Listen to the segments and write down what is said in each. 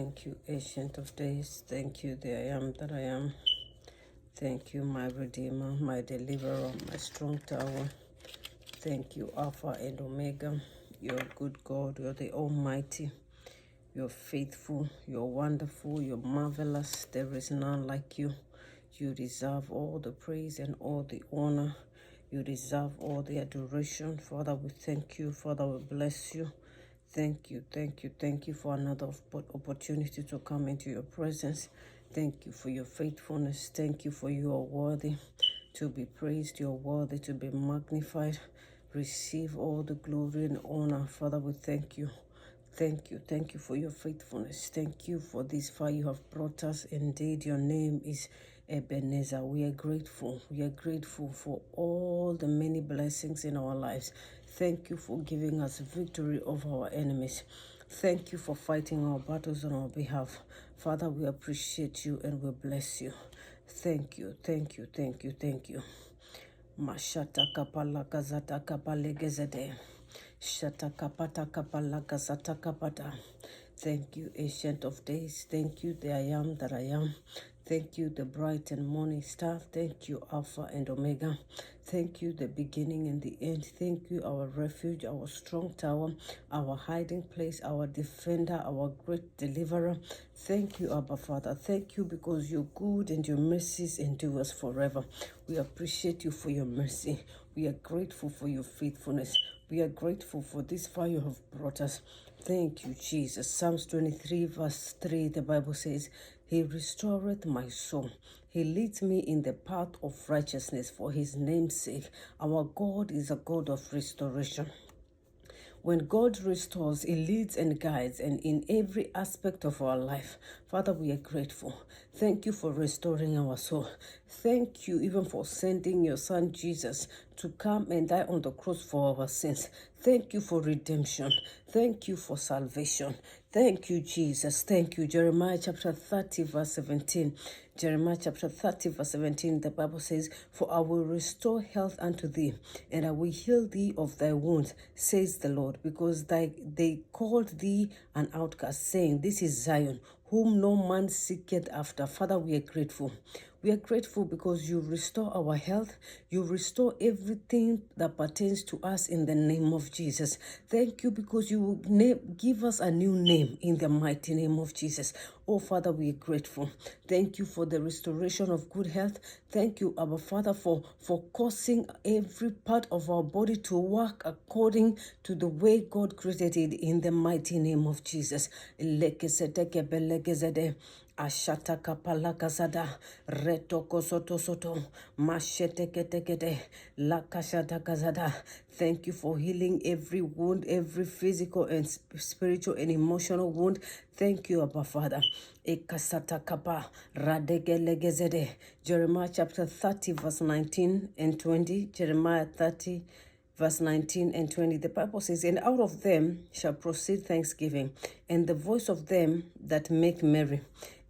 Thank you, Ancient of Days. Thank you, the I am that I am. Thank you, my Redeemer, my Deliverer, my strong tower. Thank you, Alpha and Omega. You're a good God. You're the Almighty. You're faithful. You're wonderful. You're marvelous. There is none like you. You deserve all the praise and all the honor. You deserve all the adoration. Father, we thank you. Father, we bless you. Thank you, thank you, thank you for another opportunity to come into your presence. Thank you for your faithfulness. Thank you for you are worthy to be praised. You're worthy to be magnified. Receive all the glory and honor. Father, we thank you. Thank you for your faithfulness. Thank you for this far you have brought us. Indeed, your name is Ebenezer. We are grateful. We are grateful for all the many blessings in our lives. Thank you for giving us victory over our enemies. Thank you for fighting our battles on our behalf. Father, we appreciate you and we bless you. Thank you, thank you, thank you, thank you. Mashata kapala gazata kapale gezede. Shata kapata kapala gazata kapata. Thank you, Ancient of Days. Thank you, the I am that I am. Thank you, the bright and morning star. Thank you, Alpha and Omega. Thank you, the beginning and the end. Thank you, our refuge, our strong tower, our hiding place, our defender, our great deliverer. Thank you, Abba Father. Thank you because you're good and your mercies endure us forever. We appreciate you for your mercy. We are grateful for your faithfulness. We are grateful for this far you have brought us. Thank you, Jesus. Psalms 23 verse 3, the Bible says, He restoreth my soul. He leads me in the path of righteousness for his name's sake. Our God is a God of restoration. When God restores, He leads and guides, and in every aspect of our life. Father, we are grateful. Thank you for restoring our soul. Thank you even for sending your Son Jesus to come and die on the cross for our sins. Thank you for redemption. Thank you for salvation. Thank you, Jesus. Thank you. Jeremiah chapter 30, verse 17. Jeremiah chapter 30, verse 17, the Bible says, For I will restore health unto thee, and I will heal thee of thy wounds, says the Lord, because they called thee an outcast, saying, This is Zion, whom no man seeketh after. Father, we are grateful. We are grateful because you restore our health. You restore everything that pertains to us in the name of Jesus. Thank you because you will give us a new name in the mighty name of Jesus. Oh, Father, we are grateful. Thank you for the restoration of good health. Thank you, Abba Father, for causing every part of our body to work according to the way God created it in the mighty name of Jesus. Ashata kapala kazada reto kosoto soto mashete kete kete la kashata kazada. Thank you for healing every wound, every physical and spiritual and emotional wound. Thank you, Abba Father. Ekasata kapa radegelegezede. Jeremiah chapter 30 verse 19 and 20. Jeremiah 30 verse 19 and 20, the Bible says, And out of them shall proceed thanksgiving, and the voice of them that make merry.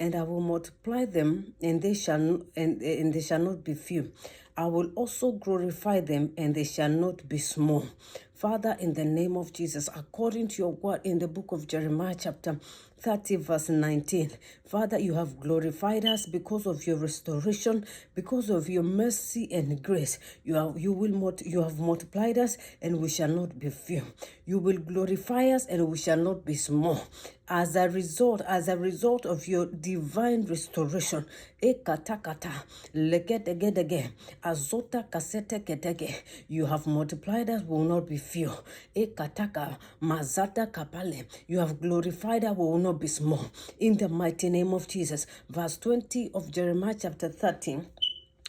And I will multiply them, and they shall and they shall not be few. I will also glorify them, and they shall not be small. Father, in the name of Jesus, according to your word in the book of Jeremiah chapter 30 verse 19. Father, you have glorified us because of your restoration, because of your mercy and grace. You have multiplied us and we shall not be few. You will glorify us and we shall not be small. As a result of your divine restoration, ekatakata legedegedege azota kasete ketege, you have multiplied us, will not be few. Ekataka mazata kapale, you have glorified us, will not be small. In the mighty name of Jesus. Verse 20 of Jeremiah chapter 13.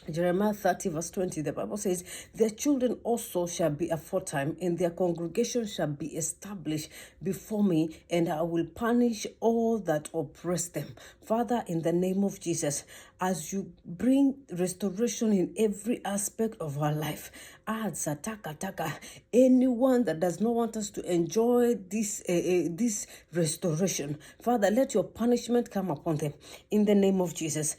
Jeremiah 30 verse 20, the Bible says, Their children also shall be aforetime, and their congregation shall be established before me, and I will punish all that oppress them. Father, in the name of Jesus, as you bring restoration in every aspect of our life, anyone that does not want us to enjoy this restoration, Father, let your punishment come upon them in the name of Jesus.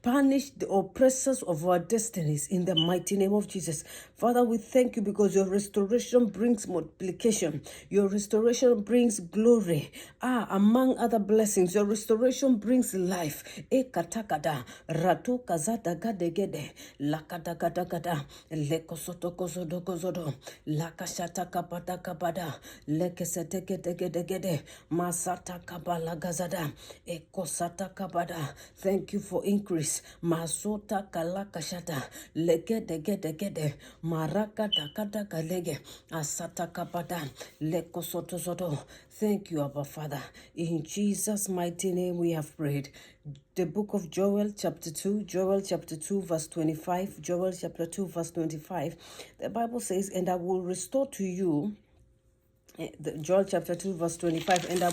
punish the oppressors of our destinies in the mighty name of Jesus. Father, we thank you because your restoration brings multiplication. Your restoration brings glory. Among other blessings, your restoration brings life. Katakada, ratu kazata gadegede, lakadakadakada, lekosoto kozodo kozodo, lakashata kapata kabada, lekesetegedegedegede, masata kabala gazada, ekosata kabada. Thank you for increase. Masota kalakashata, legedegedegede, maraka takata kalege, asata kabada, lekosoto zodo. Thank you, Abba Father. In Jesus' mighty name we have prayed. The book of Joel chapter 2, Joel chapter 2 verse 25, Joel chapter 2 verse 25. The Bible says, and I will restore to you, Joel chapter 2 verse 25, and I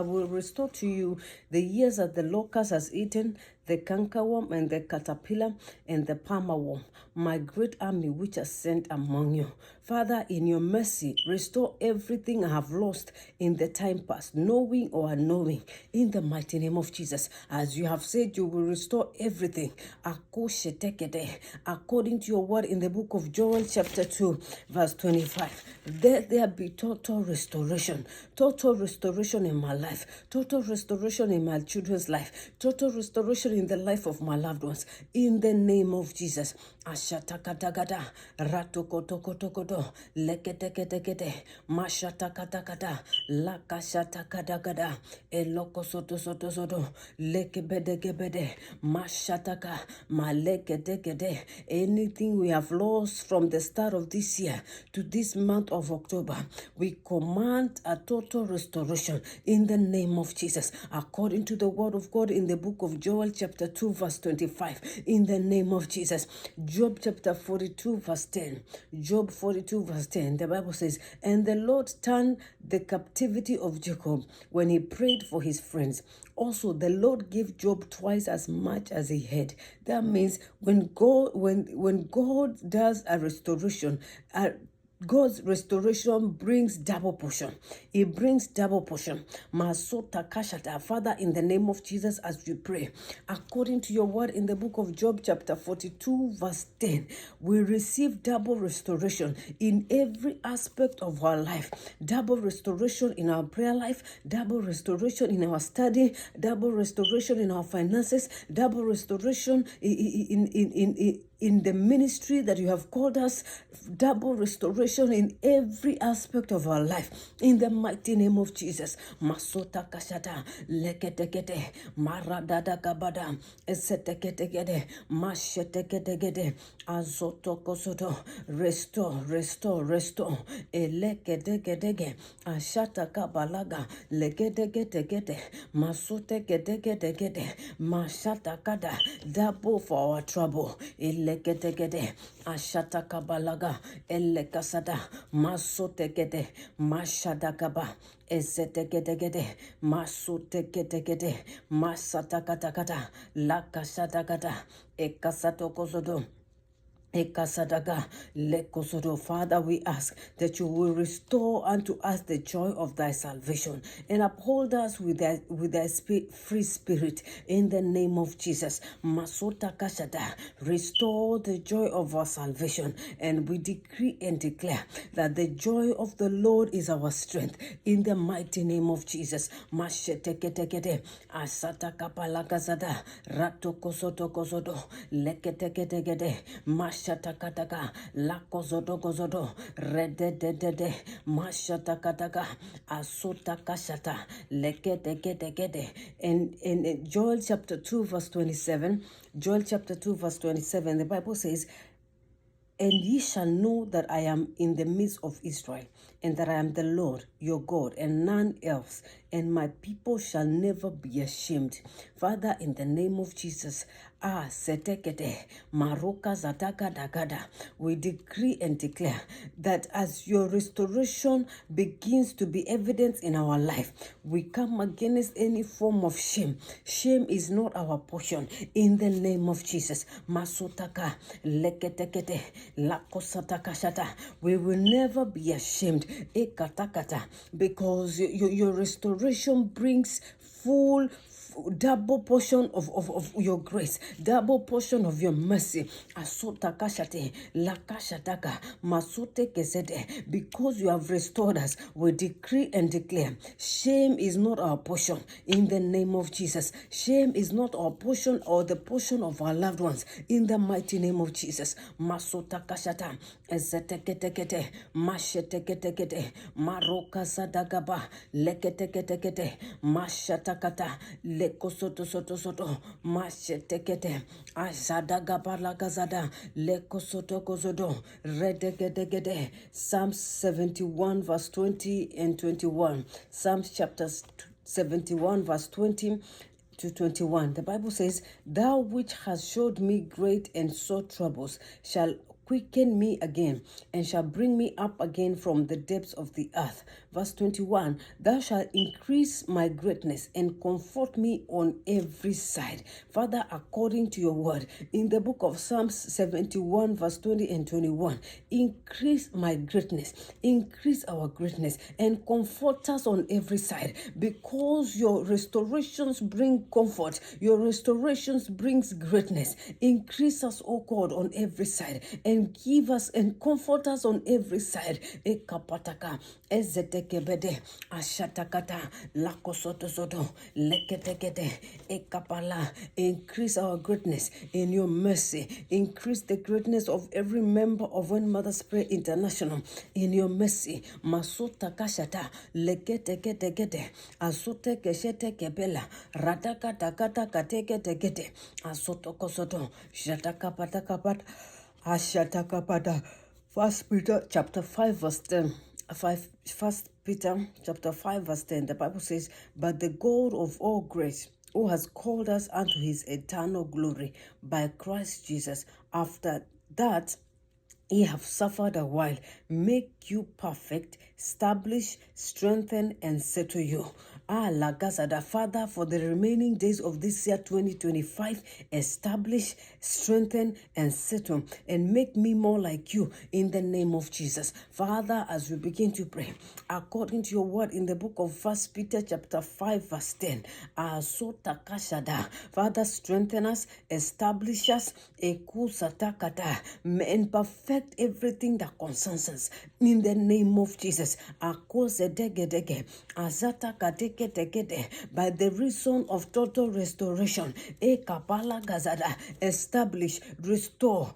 will restore to you the years that the locust has eaten, the cankerworm and the caterpillar and the palmer worm, my great army which I sent among you. Father, in your mercy, restore everything I have lost in the time past, knowing or unknowing, in the mighty name of Jesus. As you have said, you will restore everything according to your word in the book of Joel chapter 2 verse 25. There be total restoration in my life, total restoration in my children's life, total restoration in the life of my loved ones, in the name of Jesus. Ashatakatagada, ratokotokotokoto, leketeketekete, mashatakatakata, lakashatakadagada, elokosotosotosoto, lekebedegebede, mashataka, maleketekete. Anything we have lost from the start of this year to this month of October, we command a total restoration in the name of Jesus, according to the word of God in the book of Joel chapter 2 verse 25, in the name of Jesus. Job chapter 42 verse 10, Job 42 verse 10, the Bible says, and the Lord turned the captivity of Jacob when he prayed for his friends. Also, the Lord gave Job twice as much as he had. That means when God does a restoration, God's restoration brings double portion. It brings double portion. Masota kashata. Father, in the name of Jesus, as we pray, according to your word in the book of Job chapter 42 verse 10, we receive double restoration in every aspect of our life. Double restoration in our prayer life, double restoration in our study, double restoration in our finances, double restoration in the ministry that you have called us, double restoration in every aspect of our life, in the mighty name of Jesus. Masota kashata, leketekete, maradada kabada, esetekete, mashetekete, azotokosoto, restore, eleketekete, ashata kabalaga, leketekete, masotekete, mashata kada, double for our trouble. Leketegede, ashatakabalaga, elekasada, masotegede, mashadakaba, ezetegedegede, masotegedegede, masatakatakata, lakashadagada, ekasatokozodo. Father, we ask that you will restore unto us the joy of thy salvation and uphold us with thy free spirit in the name of Jesus. Masota kashada, restore the joy of our salvation, and we decree and declare that the joy of the Lord is our strength in the mighty name of Jesus. Masheteketekete, asata kapalakazada, ratokosotokozodo, leketeketekete, mashatakataka, lakozodogozodo, redededede, mashatakataka, asotakashata, leketeketekete. And in Joel chapter 2 verse 27, Joel chapter 2 verse 27, the Bible says, and ye shall know that I am in the midst of Israel, and that I am the Lord your God, and none else, and my people shall never be ashamed. Father, in the name of Jesus, setekete, maroka zataka dagada, we decree and declare that as your restoration begins to be evident in our life, we come against any form of shame. Shame is not our portion in the name of Jesus. Masotaka, leketekete, lakosatakashata. We will never be ashamed, ekatakata, because your restoration brings full double portion of your grace, double portion of your mercy. Asota kashate, lakashataka, masote kesete. Because you have restored us, we decree and declare, shame is not our portion in the name of Jesus. Shame is not our portion or the portion of our loved ones in the mighty name of Jesus. Masota kashata, ezeteketekete, masheteketekete, maroka sadagaba, leketeketekete, mashatakata, lekosoto soto soto, mashetekete, azadagaba lagazada, lekosoto kozodo, redegedegede. Psalms 71 verse 20 and 21. Psalms chapter 71 verse 20 to 21. The Bible says, "Thou which hast showed me great and sore troubles shall quicken me again, and shall bring me up again from the depths of the earth." Verse 21, "Thou shalt increase my greatness and comfort me on every side." Father, according to your word, in the book of Psalms 71, verse 20 and 21, increase my greatness, increase our greatness, and comfort us on every side, because your restorations bring comfort, your restorations brings greatness. Increase us, O God, on every side, and give us and comfort us on every side. Ekapataka, ezetekebede, ashatakata, lakosotosoto, leketekete, ekapala. Increase our greatness in your mercy. Increase the greatness of every member of When Mothers Pray International in your mercy. Masota kashata, leketekete, asote keshete kebela, radaka takata katekete, asoto kosoto, shataka patakapat. Ashatakapada. First Peter chapter 5 verse 10. First Peter chapter 5 verse 10. The Bible says, "But the God of all grace, who has called us unto his eternal glory by Christ Jesus, after that ye have suffered a while, make you perfect, establish, strengthen, and settle you." Lagazada, Father, for the remaining days of this year 2025, establish, strengthen, and settle, and make me more like you in the name of Jesus. Father, as we begin to pray, according to your word in the book of First Peter chapter 5 verse 10, Father, strengthen us, establish us, and perfect everything that concerns us in the name of Jesus. By the reason of total restoration, establish, restore,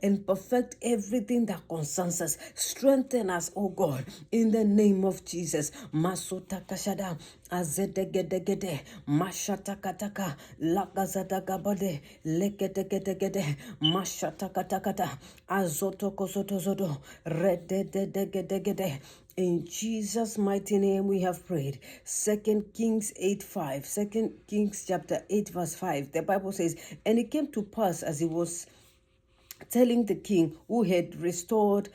and perfect everything that concerns us. Strengthen us, O God, in the name of Jesus. Masotakashada, azedegedegede, mashatakataka, lakazadagabade, leketegedegede, mashatakatakata, azotokosotozodo, rededegedegede. In Jesus' mighty name we have prayed. 2 Kings 8:5. 2 Kings chapter 8 verse 5. The Bible says, "And it came to pass as he was telling the king who had restored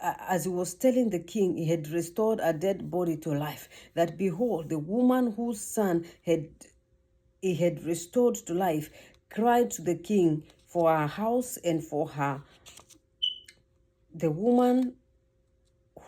as he was telling the king he had restored a dead body to life, that behold, the woman whose son he had restored to life cried to the king for her house and for her." The woman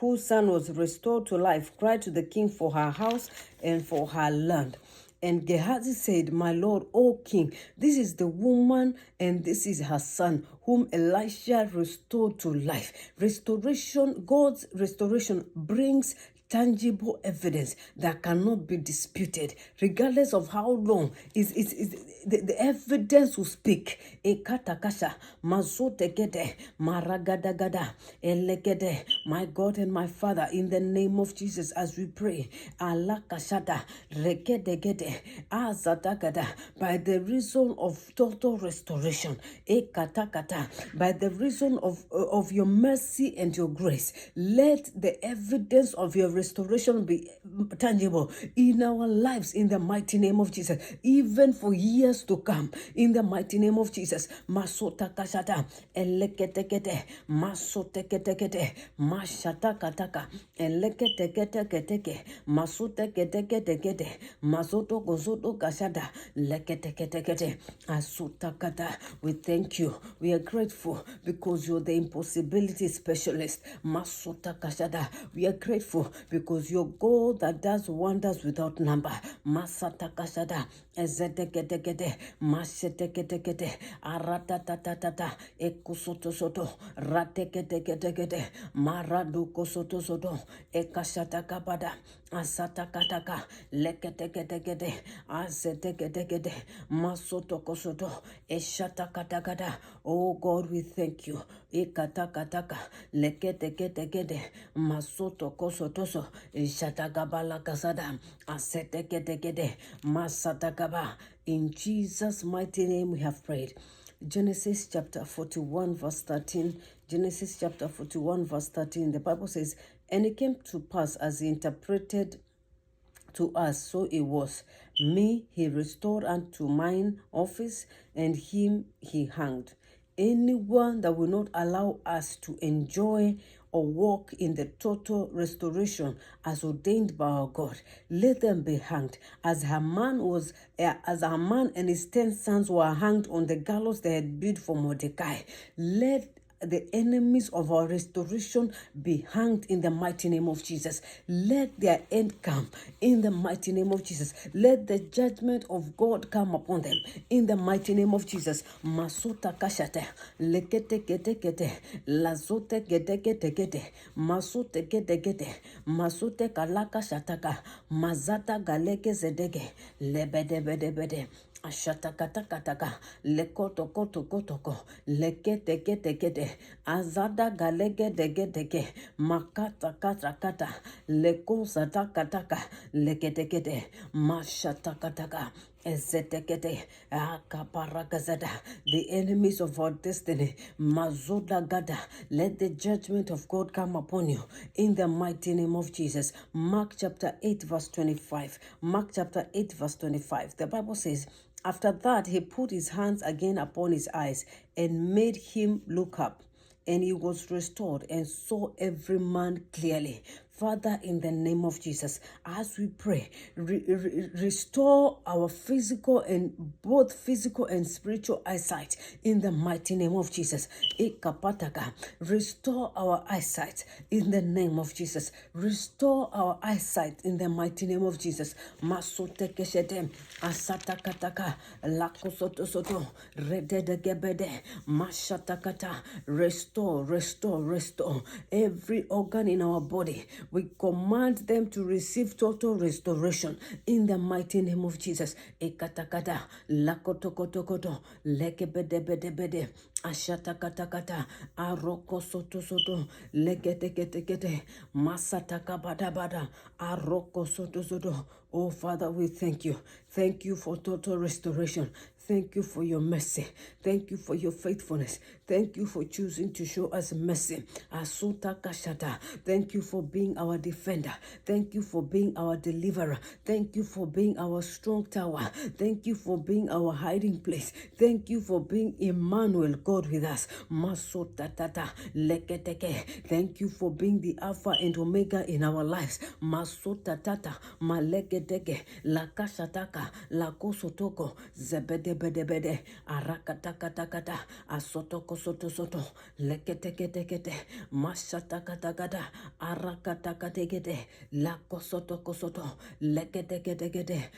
whose son was restored to life cried to the king for her house and for her land. And Gehazi said, "My lord, O king, this is the woman and this is her son, whom Elisha restored to life." Restoration, God's restoration brings tangible evidence that cannot be disputed, regardless of how long. The evidence will speak. Ekatakasha, mazotegede, maragadagada, elegede. My God and my Father, in the name of Jesus, as we pray, alakashada, regedegede, azadagada, by the reason of total restoration, ekatakata, by the reason of your mercy and your grace, let the evidence of your restoration be tangible in our lives in the mighty name of Jesus, even for years to come in the mighty name of Jesus. Masota kashata, eleketekete, masoteketekete, mashatakataka, eleketeketeketeke, masoteketekete, masoto gozoto kashada, leketeketekete, asutakata. We thank you. We are grateful because you're the impossibility specialist. Masota kashada. We are grateful because you're God that does wonders without number. Masatakashada, ezetekete, mashetekete, aratatatata, ekusotosoto, ratekete, maradukosotosoto, ekashatakabada, asatakataka, leketekete, azetekete, masotokosoto, eshatakatakata. Oh God, we thank you. Ikatakataka, leketekete, masotokosotoso, eshatakabalakasada, asetekete, masatakaba. In Jesus' mighty name we have prayed. Genesis chapter 41 verse 13. Genesis chapter 41 verse 13. The Bible says, and it came to pass as he interpreted to us, so it was. Me he restored unto mine office, and him he hanged. Anyone that will not allow us to enjoy or walk in the total restoration as ordained by our God, let them be hanged. As Haman and his 10 sons were hanged on the gallows they had built for Mordecai, let the enemies of our restoration be hanged in the mighty name of Jesus. Let their end come in the mighty name of Jesus. Let the judgment of God come upon them in the mighty name of Jesus. Masuta kashate, lekete kete kete, lazote kete kete kete, masute kete kete, masute kalaka shataka, mazata galeke zedege, lebede bede bede. Ashatatakataka, lekotokotokotoko, leketekete, azada galegedegedege, makatakatakata, lekosatakataka, leketekete, mashatakataka, ezetekete, akaparakazada, the enemies of our destiny, mazoda gada, let the judgment of God come upon you in the mighty name of Jesus. Mark chapter 8 verse 25. Mark chapter 8 verse 25. The Bible says, after that, he put his hands again upon his eyes and made him look up. And he was restored and saw every man clearly. Father, in the name of Jesus, as we pray, restore our both physical and spiritual eyesight in the mighty name of Jesus. Restore our eyesight in the name of Jesus. Restore our eyesight in the mighty name of Jesus. Masotekeshete, asatakataka, lakosotosoto, rededegebede, mashatakata. Restore every organ in our body. We command them to receive total restoration in the mighty name of Jesus. Ekatakata, lakotokotokoto, lekebedebedebede, ashatacatakata, aroko soto soto, legetekete, masatakabadabada, aroko soto soto. Oh Father, we thank you. Thank you for total restoration. Thank you for your mercy. Thank you for your faithfulness. Thank you for choosing to show us mercy. Asuta kashata. Thank you for being our defender. Thank you for being our deliverer. Thank you for being our strong tower. Thank you for being our hiding place. Thank you for being Emmanuel, God with us. Masota tata leketeke. Thank you for being the Alpha and Omega in our lives. Masota tata maleketeke lakashataka lakosotoko zebede bede arakatakatakata asotoko soto leketekete mashatakatakata arakatakatekete lakosotoko soto leketekete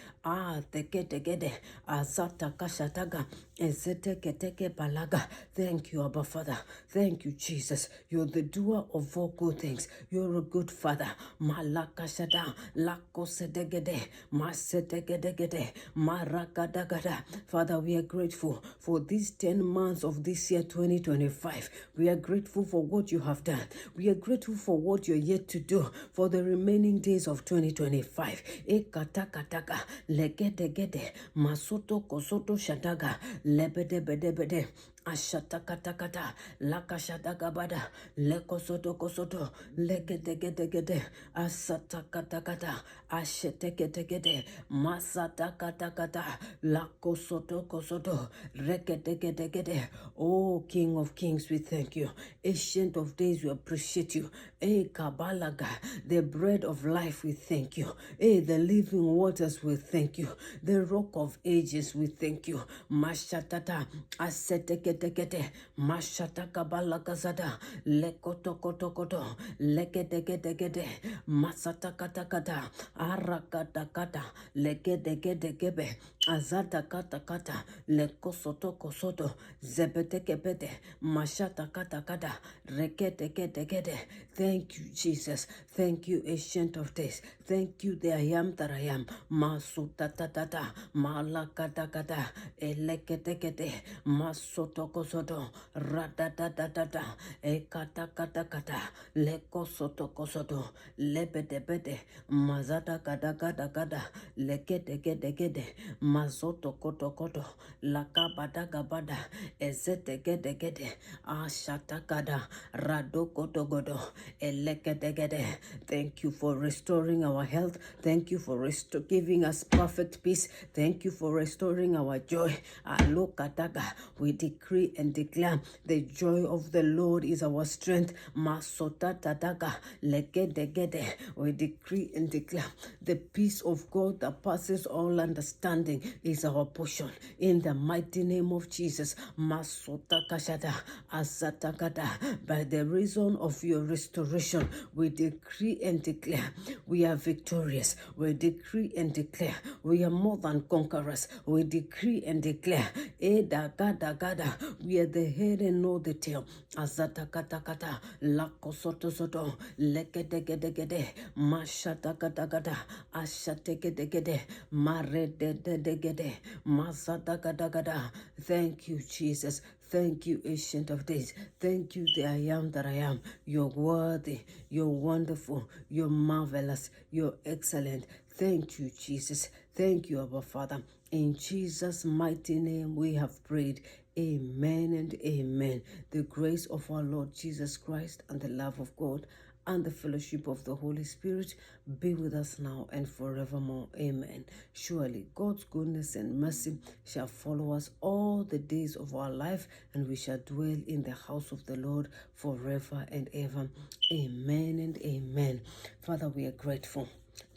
tekete azatakashataga ezeteketeke balaga. Thank you, Abba Father. Thank you, Jesus. You're the doer of all good things. You're a good Father. Malakashada lakosedegede masetegedegede marakadagada. Father, we are grateful for these 10 months of this year 2025. We are grateful for what you have done. We are grateful for what you're yet to do for the remaining days of 2025. Ekatakataka legedegede masoto kosoto shataga lebedebedebede ashatacatakata lakashadagabada lekosoto legedegedegede asatakatakata ashetekete masatakatakata lakosoto regedegedegede. Oh King of Kings, we thank you. Ancient of Days, we appreciate you. Kabalaga, the bread of life, we thank you. The living waters, we thank you. The rock of ages, we thank you. Mashatata, asetekete, mashatakabalakazada, lekotokotokoto, leketekete, masatakatakata, arakatakata, lekedegedegebe, azatakatakata, lekosotokosoto, zebetekepete, mashatakatakata, reketekete. Thank you, Jesus. Thank you, Ancient of Days. Thank you, the I am that I am. Masutatata, malakatakata, eleketekete, masotokosoto, radadadadada, ekatakatakata, lekosotokosoto, lebedebede, mazatakatakata, leketekete, mazotokotokoto, lakabadagabada, ezetegedegede, ashatakada, radokotogodo, eleketegede. Thank you for restoring our health. Thank you for giving us perfect peace. Thank you for restoring our joy. Alokataga. We decree and declare the joy of the Lord is our strength. Masotatataga. Legedegede. We decree and declare the peace of God that passes all understanding is our portion. In the mighty name of Jesus. Masotakashada. Asatakada. By the reason of your restoration, we decree and declare we are victorious. We decree and declare we are more than conquerors. We decree and declare gada, we are the head and not the tail. Azatakatakata, lakosotosoto, lekedegedegede, mashatakatagada, ashategedegede, marededegede, mazadagadagada. Thank you, Jesus. Thank you, Ancient of Days. Thank you, the I am that I am. You're worthy. You're wonderful. You're marvelous. You're excellent. Thank you, Jesus. Thank you, Abba Father. In Jesus' mighty name we have prayed. Amen and amen. The grace of our Lord Jesus Christ and the love of God and the fellowship of the Holy Spirit be with us now and forevermore. Amen. Surely God's goodness and mercy shall follow us all the days of our life, and we shall dwell in the house of the Lord forever and ever. Amen and amen. Father, we are grateful.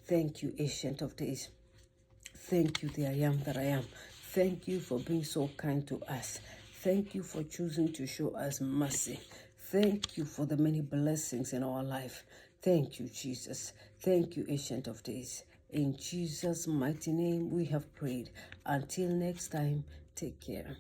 Thank you, Ancient of Days. Thank you, the I am that I am. Thank you for being so kind to us. Thank you for choosing to show us mercy. Thank you for the many blessings in our life. Thank you, Jesus. Thank you, Ancient of Days. In Jesus' mighty name we have prayed. Until next time, take care.